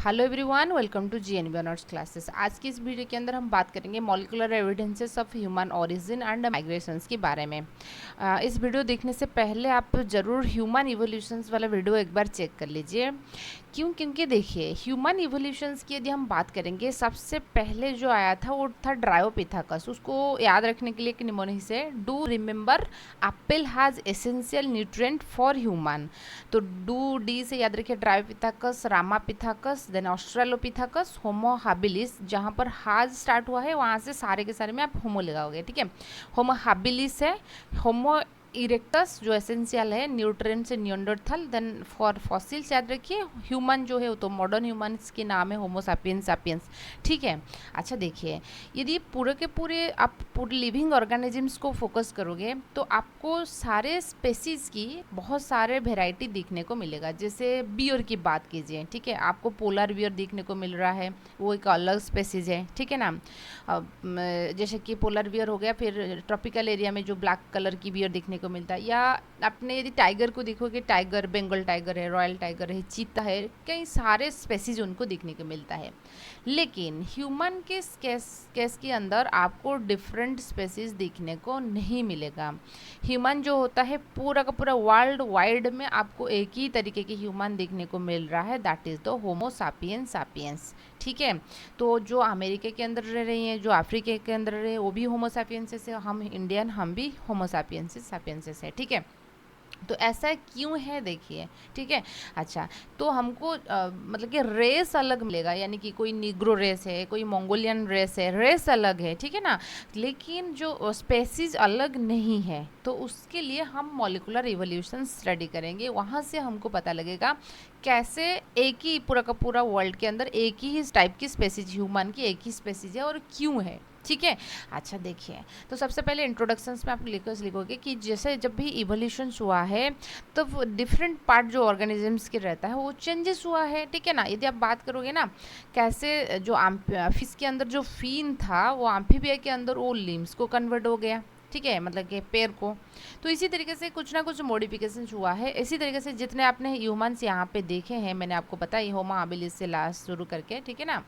Hello everyone, welcome to GNB honours classes. आज की इस वीडियो के अंदर हम बात करेंगे molecular evidences of human origin and migrations के बारे में। इस वीडियो देखने से पहले आप ज़रूर ह्यूमन इवोल्यूशंस वाला वीडियो एक बार चेक कर लीजिए। क्योंकि देखिए, ह्यूमन इवोल्यूशंस की यदि हम बात करेंगे, सबसे पहले जो आया था वो था ड्रायोपिथाकस। उसको याद रखने के लिए एक निमोनिक्स है, do remember Apple has essential nutrient for human. तो डू डी से याद रखिए ड्रायोपिथाकस, रामापिथाकस, देन ऑस्ट्रेलोपिथाकस, होमो हाबिलिस। जहाँ पर हाज स्टार्ट हुआ है वहाँ से सारे के सारे में आप होमो लगाओगे, ठीक है। होमो हाबिलिस है, होमो इरेक्टस जो एसेंशियल है, न्यूट्रिएंट से निएंडरथल। देन फॉर फॉसिल्स याद रखिए, ह्यूमन जो है वो तो मॉडर्न ह्यूमन्स के नाम है होमो सापियंस सापियंस, ठीक है। अच्छा देखिए, यदि पूरे के पूरे आप पूरे लिविंग ऑर्गेनिजम्स को फोकस करोगे तो आपको सारे स्पेसीज की बहुत सारे वेराइटी देखने को मिलेगा। जैसे बियर की बात कीजिए, ठीक है, आपको पोलर बियर देखने को मिल रहा है, वो एक अलग स्पेसीज है, ठीक है ना। जैसे कि पोलर बियर हो गया, फिर ट्रॉपिकल एरिया में जो ब्लैक कलर की बियर देखने को मिलता है। या आपने यदि टाइगर को देखोगे, टाइगर, बंगाल टाइगर है, रॉयल टाइगर है, चीता है, कई सारे स्पेसीज उनको देखने को मिलता है। लेकिन ह्यूमन के केस के अंदर आपको डिफरेंट स्पेसीज देखने को नहीं मिलेगा। ह्यूमन जो होता है पूरा का पूरा वर्ल्ड वाइड में आपको एक ही तरीके के ह्यूमन देखने को मिल रहा है, that is the homo sapiens sapiens, ठीक है। तो जो अमेरिका के अंदर रह रही हैं, जो अफ्रीका के अंदर रहे, वो भी होमो सापियंसेस है, हम इंडियन, हम भी होमो सापियंसेस सापियंसेस है, ठीक है। तो ऐसा क्यों है देखिए, ठीक है। अच्छा, तो हमको मतलब कि रेस अलग मिलेगा, यानी कि कोई निग्रो रेस है, कोई मंगोलियन रेस है, रेस अलग है, ठीक है ना। लेकिन जो स्पेसीज अलग नहीं है, तो उसके लिए हम मॉलिक्यूलर इवोल्यूशन स्टडी करेंगे। वहाँ से हमको पता लगेगा कैसे एक ही पूरा का पूरा वर्ल्ड के अंदर एक ही टाइप की स्पेसीज, ह्यूमन की एक ही स्पेसीज है और क्यों है, ठीक है। अच्छा देखिए, तो सबसे पहले इंट्रोडक्शंस में आप लिखोगे कि जैसे जब भी इवोल्यूशन हुआ है तो डिफरेंट पार्ट जो ऑर्गेनिजम्स के रहता है वो चेंजेस हुआ है, ठीक है ना। यदि आप बात करोगे ना, कैसे जो फिश के अंदर जो फीन था वो एम्फीबिया के अंदर वो लिम्स को कन्वर्ट हो गया, ठीक है, मतलब कि पैर को। तो इसी तरीके से कुछ ना कुछ मॉडिफिकेशन हुआ है। इसी तरीके से जितने आपने ह्यूमंस यहाँ पे देखे हैं, मैंने आपको बताया होमो हैबिलिस से लास्ट शुरू करके, ठीक है ना।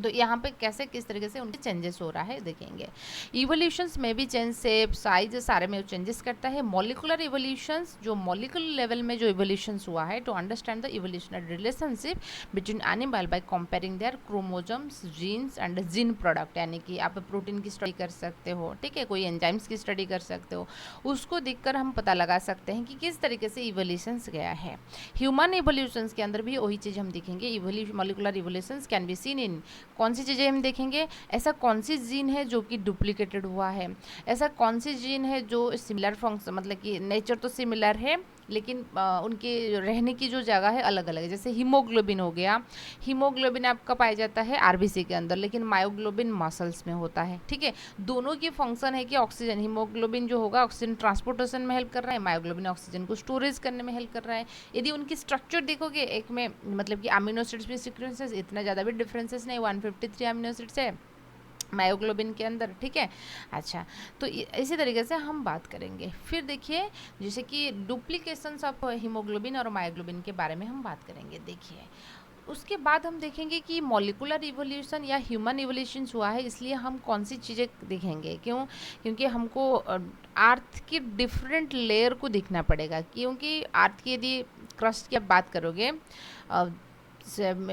तो यहाँ पे कैसे किस तरीके से उनके चेंजेस हो रहा है देखेंगे। इवोल्यूशंस में भी चेंज, शेप, साइज, सारे में चेंजेस करता है। मॉलिकुलर इवोल्यूशंस, जो मॉलिकुलर लेवल में जो इवोल्यूशंस हुआ है, to understand the evolutionary relationship between animal by comparing their chromosomes, genes and gene product. यानी कि आप प्रोटीन की स्टडी कर सकते हो, ठीक है, कोई एंजाइम्स की स्टडी कर सकते हो। उसको देखकर हम पता लगा सकते हैं कि किस तरीके से इवोल्यूशंस गया है। ह्यूमन इवोल्यूशंस के अंदर भी वही चीज़ हम देखेंगे। Molecular evolutions can be seen in, कौन सी चीज़ें हम देखेंगे, ऐसा कौन सी जीन है जो कि डुप्लीकेटेड हुआ है, ऐसा कौन सी जीन है जो सिमिलर फंक्शन, मतलब कि नेचर तो सिमिलर है लेकिन उनके रहने की जो जगह है अलग अलग है। जैसे हीमोग्लोबिन हो गया, हीमोग्लोबिन आपका पाया जाता है आरबीसी के अंदर, लेकिन मायोग्लोबिन मसल्स में होता है, ठीक है। दोनों की फंक्शन है कि ऑक्सीजन, हीमोग्लोबिन जो होगा ऑक्सीजन ट्रांसपोर्टेशन में हेल्प कर रहा है, मायोग्लोबिन ऑक्सीजन को स्टोरेज करने में हेल्प कर रहा है। यदि उनकी स्ट्रक्चर देखोगे, एक में मतलब कि अमीनो एसिड्स में सीक्वेंसेस इतना ज़्यादा भी डिफरेंसेस नहीं, 153 अमीनो एसिड्स है मायोग्लोबिन के अंदर, ठीक है। अच्छा, तो इसी तरीके से हम बात करेंगे। फिर देखिए, जैसे कि डुप्लीकेशंस ऑफ हीमोग्लोबिन और मायोग्लोबिन के बारे में हम बात करेंगे। देखिए, उसके बाद हम देखेंगे कि मॉलिकुलर इवोल्यूशन या ह्यूमन इवोल्यूशन हुआ है, इसलिए हम कौन सी चीज़ें देखेंगे, क्यों, क्योंकि हमको अर्थ की डिफरेंट लेयर को देखना पड़ेगा। क्योंकि अर्थ की यदि क्रस्ट की आप बात करोगे,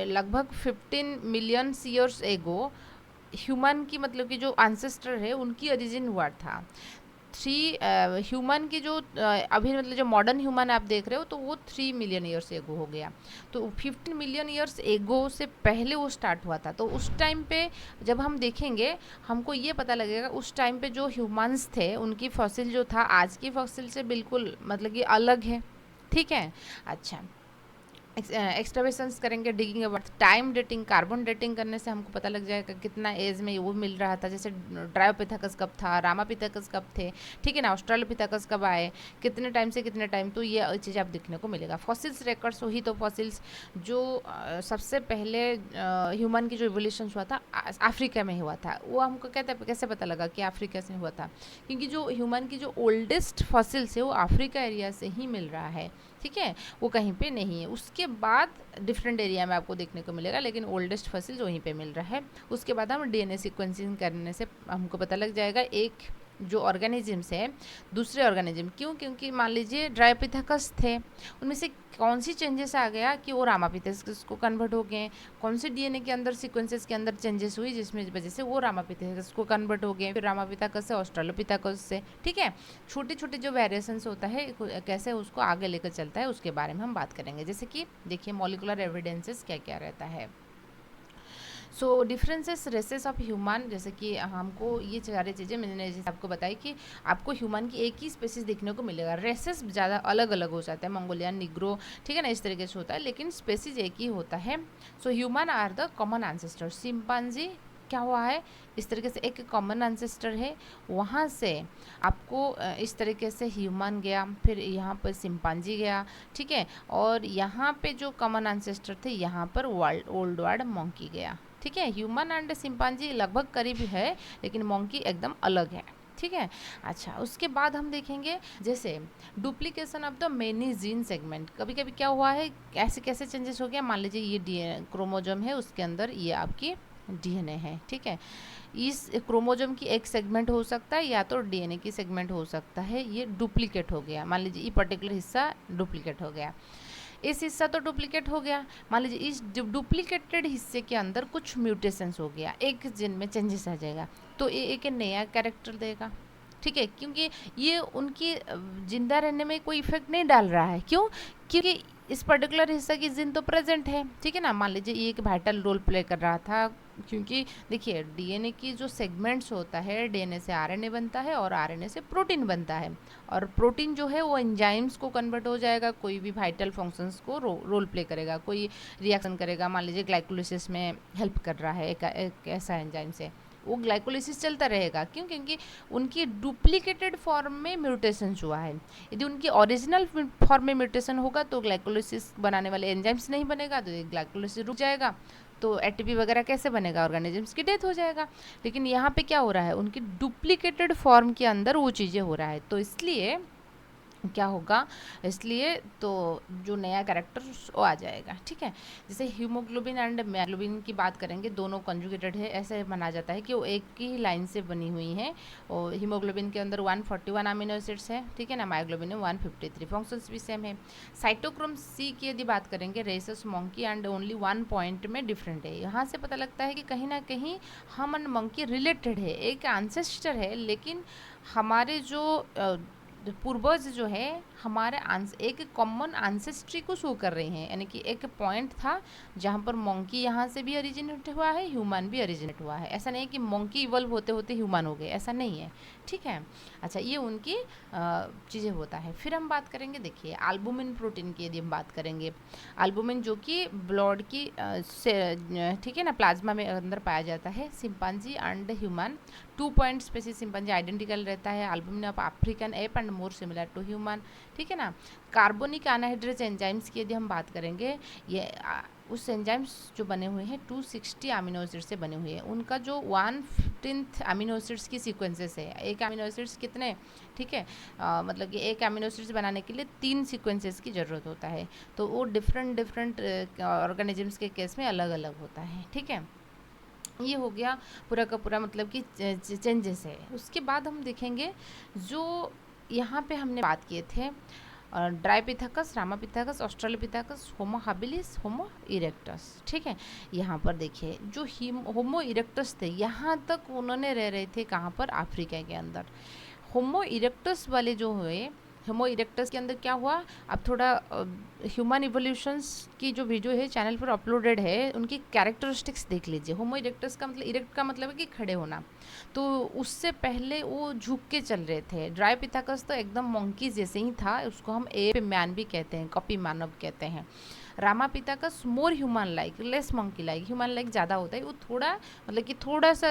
लगभग 15 मिलियन ईयर्स एगो ह्यूमन की, मतलब कि जो एंसेस्टर है उनकी ओरिजिन हुआ था। ह्यूमन की जो अभी मतलब जो मॉडर्न ह्यूमन आप देख रहे हो, तो वो 3 मिलियन ईयर्स एगो हो गया। तो 15 मिलियन ईयर्स एगो से पहले वो स्टार्ट हुआ था। तो उस टाइम पे जब हम देखेंगे, हमको ये पता लगेगा उस टाइम पे जो ह्यूमंस थे उनकी फॉसिल जो था आज की फॉसिल से बिल्कुल मतलब कि अलग है, ठीक है। अच्छा, एक्सकवेशंस करेंगे, digging about time dating, carbon dating करने से हमको पता लग जाएगा कितना एज में वो मिल रहा था। जैसे ड्रायोपिथेकस कब था, रामापिथेकस कब थे, ठीक है ना, ऑस्ट्रेलोपिथेकस कब आए, कितने टाइम से कितने टाइम, तो ये चीज़ आप देखने को मिलेगा। फॉसिल्स रिकॉर्ड्स, वही तो फॉसिल्स जो सबसे पहले ह्यूमन की जो इवोल्यूशन हुआ था अफ्रीका में हुआ था, वो हमको कैसे पता लगा कि अफ्रीका से हुआ था, क्योंकि जो ह्यूमन की जो ओल्डेस्ट फॉसिल्स है वो अफ्रीका एरिया से ही मिल रहा है, ठीक है, वो कहीं पे नहीं है। उसके उसके बाद डिफरेंट एरिया में आपको देखने को मिलेगा, लेकिन ओल्डेस्ट फॉसिल्स वहीं पे मिल रहा है। उसके बाद हम डीएनए सीक्वेंसिंग करने से हमको पता लग जाएगा एक जो ऑर्गेनिजम्स है दूसरे ऑर्गेनिज्म, क्योंकि मान लीजिए ड्रायोपिथेकस थे, उनमें से कौन सी चेंजेस आ गया कि वो रामापिथेकस को कन्वर्ट हो गए, कौन से डीएनए के अंदर सीक्वेंसेस के अंदर चेंजेस हुई जिसमें वजह से वो रामापिथेकस को कन्वर्ट हो गए, फिर रामापिथेकस से ऑस्ट्रेलोपिथेकस से। ठीक है, छोटे छोटे जो वेरिएशंस होता है कैसे उसको आगे लेकर चलता है उसके बारे में हम बात करेंगे। जैसे कि देखिए मॉलिक्यूलर एविडेंसेस क्या क्या रहता है। सो डिफरेंसेस रेसेस ऑफ ह्यूमन, जैसे कि हमको ये सारी चीज़ें मैंने जैसे आपको बताई कि आपको ह्यूमन की एक ही स्पेसीज देखने को मिलेगा, रेसेस ज़्यादा अलग अलग हो जाता है, मंगोलियन, निग्रो, ठीक है ना, इस तरीके से होता है, लेकिन स्पेसीज एक ही होता है। So human are the common ancestor. Chimpanzee क्या हुआ है, इस तरीके से एक कॉमन एंसेस्टर है, वहाँ से आपको इस तरीके से ह्यूमन गया, फिर यहाँ पर चिंपांजी गया, ठीक है, और यहाँ पे जो कॉमन एंसेस्टर थे यहाँ पर ओल्ड वर्ल्ड मंकी गया। ठीक है, ह्यूमन एंड चिंपांजी लगभग करीब है, लेकिन मंकी एकदम अलग है। ठीक है, अच्छा उसके बाद हम देखेंगे जैसे duplication of the many gene segment. कभी कभी क्या हुआ है, ऐसे कैसे चेंजेस हो गया, मान लीजिए ये डीएनए क्रोमोजोम है, उसके अंदर ये आपकी डीएनए है। ठीक है, इस क्रोमोजोम की एक सेगमेंट हो सकता है या तो डीएनए की सेगमेंट हो सकता है, ये डुप्लीकेट हो गया, मान लीजिए ये पर्टिकुलर हिस्सा डुप्लीकेट हो गया, इस हिस्सा तो डुप्लीकेट हो गया, मान लीजिए इस डुप्लीकेटेड हिस्से के अंदर कुछ म्यूटेशंस हो गया, एक जीन में चेंजेस आ जाएगा, तो ये एक नया कैरेक्टर देगा। ठीक है, क्योंकि ये उनकी जिंदा रहने में कोई इफेक्ट नहीं डाल रहा है, क्यों, क्योंकि इस पर्टिकुलर हिस्सा की जिन तो प्रेजेंट है। ठीक है ना, मान लीजिए ये एक वाइटल रोल प्ले कर रहा था, क्योंकि देखिए डीएनए की जो सेगमेंट्स होता है, डीएनए से आरएनए बनता है और आरएनए से प्रोटीन बनता है, और प्रोटीन जो है वो एंजाइम्स को कन्वर्ट हो जाएगा, कोई भी वाइटल फंक्शंस को रोल प्ले करेगा, कोई रिएक्शन करेगा, मान लीजिए ग्लाइकोलिसिस में हेल्प कर रहा है एक ऐसा एंजाइम से, वो ग्लाइकोलिसिस चलता रहेगा, क्यों, क्योंकि उनकी डुप्लीकेटेड फॉर्म में म्यूटेशन हुआ है। यदि उनकी ओरिजिनल फॉर्म में म्यूटेशन होगा तो ग्लाइकोलिसिस बनाने वाले एंजाइम्स नहीं बनेगा, तो ग्लाइकोलिसिस रुक जाएगा, तो एटीपी वगैरह कैसे बनेगा, ऑर्गेनिजम्स की डेथ हो जाएगा। लेकिन यहाँ पे क्या हो रहा है, उनकी डुप्लीकेटेड फॉर्म के अंदर वो चीज़ें हो रहा है, तो इसलिए क्या होगा, इसलिए तो जो नया कैरेक्टर वो आ जाएगा। ठीक है, जैसे हीमोग्लोबिन एंड मायोग्लोबिन की बात करेंगे, दोनों कंजुगेटेड है, ऐसे माना जाता है कि वो एक ही लाइन से बनी हुई है, और हीमोग्लोबिन के अंदर 141 अमीनो एसिड्स है, ठीक है ना, मायोग्लोबिन में 153, फंक्शंस भी सेम है। साइटोक्रोम सी की यदि बात करेंगे, rhesus monkey and only 1 point में डिफरेंट है। यहाँ से पता लगता है कि कहीं ना कहीं हम एंड मंकी रिलेटेड है, एक एंसेस्टर है, लेकिन हमारे जो पूर्वज जो है हमारे एक कॉमन एंसेस्ट्री को शो कर रहे हैं, यानी कि एक पॉइंट था जहाँ पर मंकी यहाँ से भी ओरिजिनेट हुआ है, ह्यूमन भी ओरिजिनेट हुआ है। ऐसा नहीं है कि मंकी इवॉल्व होते होते ह्यूमन हो गए, ऐसा नहीं है। ठीक है, अच्छा ये उनकी चीज़ें होता है। फिर हम बात करेंगे, देखिए एल्बुमिन प्रोटीन की यदि हम बात करेंगे, एल्बुमिन जो कि ब्लड की ठीक है ना, प्लाज्मा में अंदर पाया जाता है। Chimpanzee and human 2 point species chimpanzee identical रहता है, albumin of African ape and more similar to human. ठीक है ना, कार्बोनिक एनहाइड्रेस एंजाइम्स की यदि हम बात करेंगे, ये उस एंजाइम्स जो बने हुए हैं 260 अमीनो एसिड से बने हुए हैं, उनका जो 1/15 अमीनो एसिड्स की सीक्वेंसेस है, एक अमीनो एसिड्स कितने, ठीक है, मतलब कि एक अमीनो एसिड्स बनाने के लिए 3 सीक्वेंसेस की ज़रूरत होता है, तो वो डिफरेंट ऑर्गेनिजम्स के केस में अलग अलग होता है। ठीक है, ये हो गया पूरा का पूरा मतलब कि चेंजेस है। उसके बाद हम देखेंगे जो यहाँ पे हमने बात किए थे, ड्राइपिथेकस, रामापिथेकस, ऑस्ट्रेलोपिथेकस, होमो हैबिलिस, होमो इरेक्टस। ठीक है, यहाँ पर देखिए जो होमो इरेक्टस थे यहाँ तक उन्होंने रह रहे थे, कहाँ पर, अफ्रीका के अंदर। होमो इरेक्टस वाले जो हुए, होमो इरेक्टस के अंदर क्या हुआ, अब थोड़ा ह्यूमन इवोल्यूशंस की जो वीडियो है चैनल पर अपलोडेड है, उनकी कैरेक्टरिस्टिक्स देख लीजिए। होमो इरेक्टस का मतलब, इरेक्ट का मतलब है कि खड़े होना, तो उससे पहले वो झुक के चल रहे थे। ड्राइपिथेकस तो एकदम मंकी जैसे ही था, उसको हम एप मैन भी कहते हैं, कॉपी मानव कहते हैं। Ramapithecus more human like, less monkey like, human like ज़्यादा होता है, वो थोड़ा मतलब कि थोड़ा सा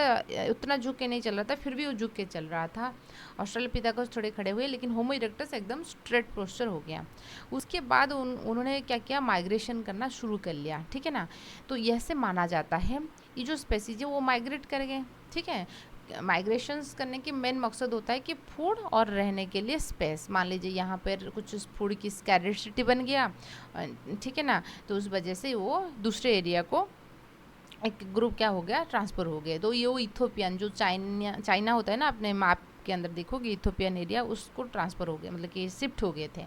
उतना झुक के नहीं चल रहा था, फिर भी वो झुक के चल रहा था। ऑस्ट्रेलोपिथेकस थोड़े खड़े हुए, लेकिन होमो इरेक्टस एकदम स्ट्रेट पोस्चर हो गया। उसके बाद उन्होंने क्या किया, माइग्रेशन करना शुरू कर लिया। ठीक है ना, तो यह से माना जाता है ये जो स्पेसीज है वो माइग्रेट कर गए। ठीक है, माइग्रेशंस करने की मेन मकसद होता है कि फूड और रहने के लिए स्पेस। मान लीजिए यहाँ पर कुछ फूड की स्कैरसिटी बन गया, ठीक है ना, तो उस वजह से वो दूसरे एरिया को एक ग्रुप क्या हो गया, ट्रांसफ़र हो गए। तो ये वो इथोपियन जो चाइना होता है ना, अपने मैप के अंदर देखोगे इथोपियन एरिया, उसको ट्रांसफ़र हो गया, मतलब कि शिफ्ट हो गए थे।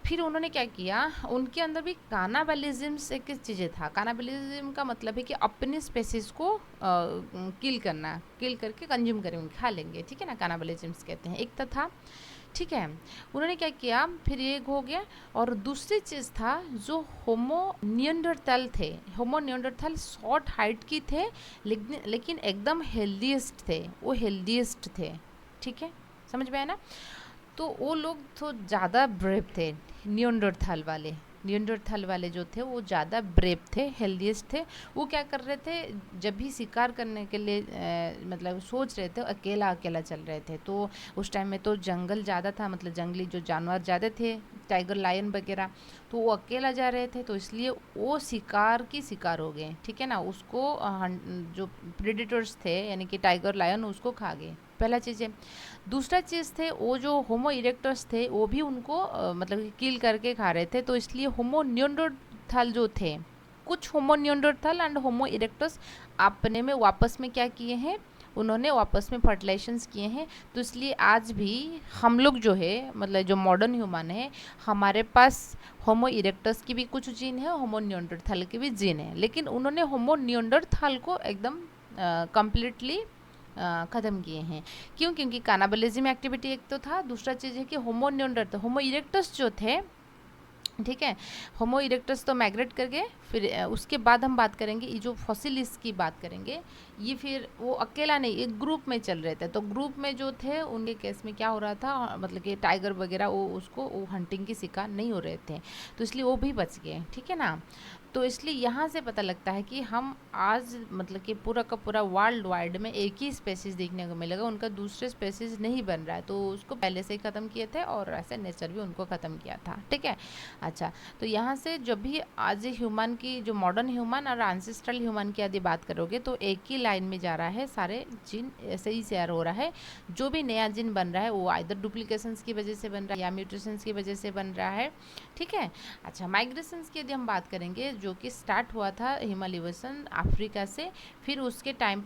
फिर उन्होंने क्या किया, उनके अंदर भी कानाबलिज्म एक चीज़ें था। कानाबलिज्म का मतलब है कि अपने स्पेसिस को किल करना, किल करके कंज्यूम करेंगे, खा लेंगे, ठीक है ना, कानाबलिज्म कहते हैं। एक तो था, ठीक है। उन्होंने क्या किया, फिर ये हो गया। और दूसरी चीज़ था जो होमो नियंडरथल थे। होमो नियंडरथल शॉर्ट हाइट की थे, लेकिन एकदम हेल्दीएस्ट थे, वो हेल्दीएस्ट थे, ठीक है, समझ में आया ना। तो वो लोग तो ज़्यादा ब्रेव थे, नियंडरथल वाले जो थे वो ज़्यादा ब्रेव थे, हेल्दीएस्ट थे। वो क्या कर रहे थे, जब भी शिकार करने के लिए मतलब सोच रहे थे, अकेला अकेला चल रहे थे। तो उस टाइम में तो जंगल ज़्यादा था, मतलब जंगली जो जानवर ज़्यादा थे, टाइगर लायन वगैरह, तो वो अकेला जा रहे थे, तो इसलिए वो शिकार हो गए, ठीक है ना। उसको जो प्रेडेटर्स थे यानी कि टाइगर लायन, उसको खा गए, पहला चीज़ है। दूसरा चीज़ थे, वो जो होमो इरेक्टस थे वो भी उनको मतलब किल करके खा रहे थे। तो इसलिए होमो नियंडरथल जो थे, कुछ होमो नियंडरथल एंड होमो इरेक्टस अपने में वापस में क्या किए हैं, उन्होंने वापस में फर्टिलाइजेशंस किए हैं। तो इसलिए आज भी हम लोग जो है, मतलब जो मॉडर्न ह्यूमन है, हमारे पास होमो इरेक्टस की भी कुछ जीन है, होमो नियंडरथल की भी जीन है, लेकिन उन्होंने होमो नियंडरथल को एकदम कम्प्लीटली ख़त्म किए हैं। क्यों? क्योंकि कानाबलिज्म एक्टिविटी एक तो था, दूसरा चीज़ है कि होमो नियंडरथल, होमो इरेक्टस जो थे, ठीक है, होमो इरेक्टस तो माइग्रेट कर गए। फिर उसके बाद हम बात करेंगे, ये जो फॉसिलिस की बात करेंगे, ये फिर वो अकेला नहीं, एक ग्रुप में चल रहे थे। तो ग्रुप में जो थे उनके केस में क्या हो रहा था, मतलब कि टाइगर वगैरह वो हंटिंग की शिकार नहीं हो रहे थे, तो इसलिए वो भी बच गए, ठीक है ना। तो इसलिए यहाँ से पता लगता है कि हम आज मतलब कि पूरा का पूरा वर्ल्ड वाइड में एक ही स्पेसीज देखने को मिलेगा, उनका दूसरे स्पेसीज नहीं बन रहा है। तो उसको पहले से ही ख़त्म किए थे और ऐसे नेचर भी उनको ख़त्म किया था, ठीक है। अच्छा, तो यहाँ से जब भी आज ह्यूमन की, जो मॉडर्न ह्यूमन और एंसेस्ट्रल ह्यूमन की यदि बात करोगे, तो एक ही लाइन में जा रहा है, सारे जीन ऐसे ही शेयर हो रहा है। जो भी नया जीन बन रहा है वो आइदर डुप्लीकेशंस की वजह से बन रहा है या म्यूटेशंस की वजह से बन रहा है, ठीक है। अच्छा, माइग्रेशंस की यदि हम बात करेंगे, जो कि स्टार्ट हुआ था हिमालयन अफ्रीका से, फिर उसके टाइम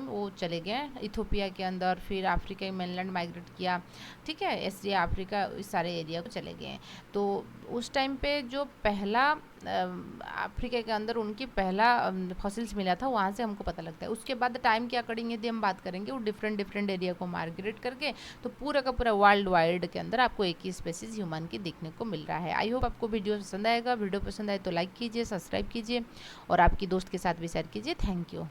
वो चले गए इथोपिया के अंदर, फिर अफ्रीका मेनलैंड माइग्रेट किया, ठीक है, एशिया अफ्रीका इस सारे एरिया को चले गए। तो उस टाइम पे जो पहला अफ्रीका के अंदर उनकी पहला फॉसिल्स मिला था, वहाँ से हमको पता लगता है। उसके बाद टाइम के अकॉर्डिंग यदि हम बात करेंगे, वो डिफरेंट एरिया को माइग्रेट करके, तो पूरा का पूरा वर्ल्ड वाइड के अंदर आपको एक ही स्पेसीज ह्यूमन की देखने को मिल रहा है। आई होप आपको वीडियो पसंद आएगा। वीडियो पसंद आए तो लाइक कीजिए, सब्सक्राइब कीजिए और आपकी दोस्त के साथ भी शेयर कीजिए। Thank you.